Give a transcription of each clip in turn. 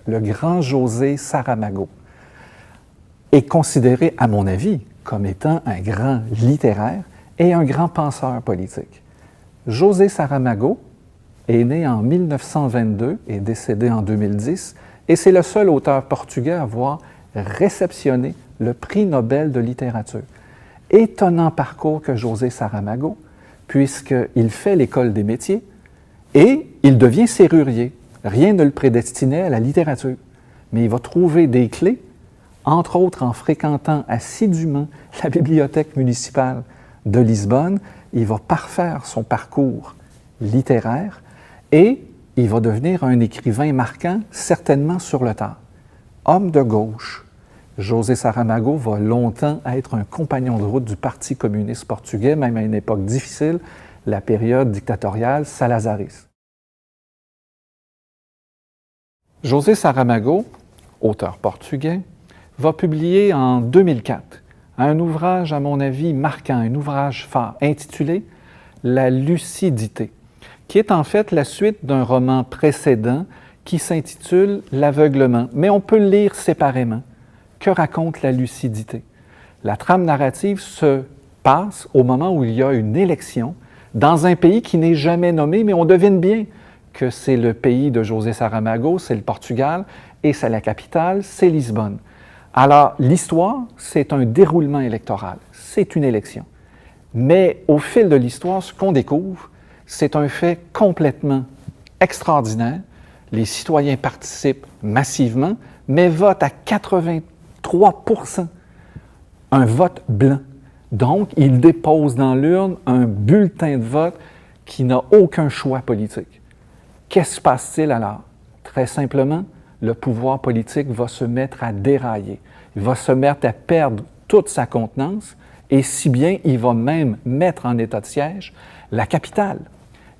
le grand José Saramago, est considéré, à mon avis, comme étant un grand littéraire et un grand penseur politique. José Saramago est né en 1922 et décédé en 2010, et c'est le seul auteur portugais à avoir réceptionné le prix Nobel de littérature. Étonnant parcours que José Saramago, puisqu'il fait l'école des métiers et il devient serrurier. Rien ne le prédestinait à la littérature, mais il va trouver des clés, entre autres en fréquentant assidûment la bibliothèque municipale de Lisbonne. Il va parfaire son parcours littéraire et il va devenir un écrivain marquant, certainement sur le tard. Homme de gauche, José Saramago va longtemps être un compagnon de route du Parti communiste portugais, même à une époque difficile, la période dictatoriale salazariste. José Saramago, auteur portugais, va publier en 2004 un ouvrage, à mon avis, marquant, un ouvrage phare, intitulé « La lucidité », qui est en fait la suite d'un roman précédent qui s'intitule « L'aveuglement », mais on peut le lire séparément. Que raconte la lucidité? La trame narrative se passe au moment où il y a une élection dans un pays qui n'est jamais nommé, mais on devine bien que c'est le pays de José Saramago, c'est le Portugal, et c'est la capitale, c'est Lisbonne. Alors, l'histoire, c'est un déroulement électoral, c'est une élection. Mais au fil de l'histoire, ce qu'on découvre, c'est un fait complètement extraordinaire. Les citoyens participent massivement, mais votent à 83%, un vote blanc. Donc, ils déposent dans l'urne un bulletin de vote qui n'a aucun choix politique. Qu'est-ce qui se passe-t-il alors? Très simplement, le pouvoir politique va se mettre à dérailler. Il va se mettre à perdre toute sa contenance, et si bien il va même mettre en état de siège la capitale,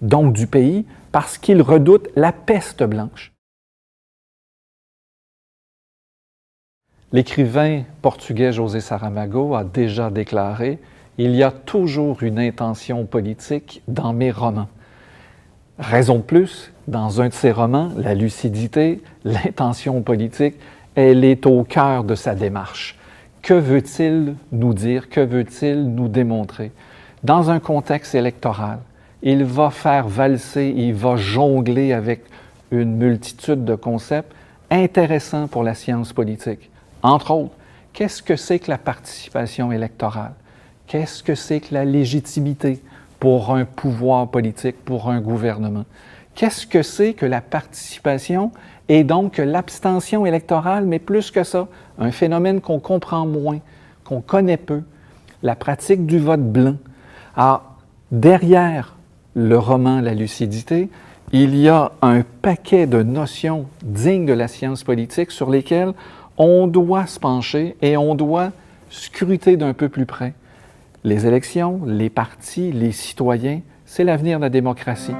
donc du pays, parce qu'il redoute la peste blanche. L'écrivain portugais José Saramago a déjà déclaré « Il y a toujours une intention politique dans mes romans ». Raison de plus, dans un de ses romans, La lucidité, l'intention politique, elle est au cœur de sa démarche. Que veut-il nous dire? Que veut-il nous démontrer? Dans un contexte électoral, il va faire valser, il va jongler avec une multitude de concepts intéressants pour la science politique. Entre autres, qu'est-ce que c'est que la participation électorale? Qu'est-ce que c'est que la légitimité pour un pouvoir politique, pour un gouvernement? Qu'est-ce que c'est que la participation et donc l'abstention électorale, mais plus que ça, un phénomène qu'on comprend moins, qu'on connaît peu, la pratique du vote blanc. Alors, derrière le roman La lucidité, il y a un paquet de notions dignes de la science politique sur lesquelles on doit se pencher et on doit scruter d'un peu plus près. Les élections, les partis, les citoyens, c'est l'avenir de la démocratie.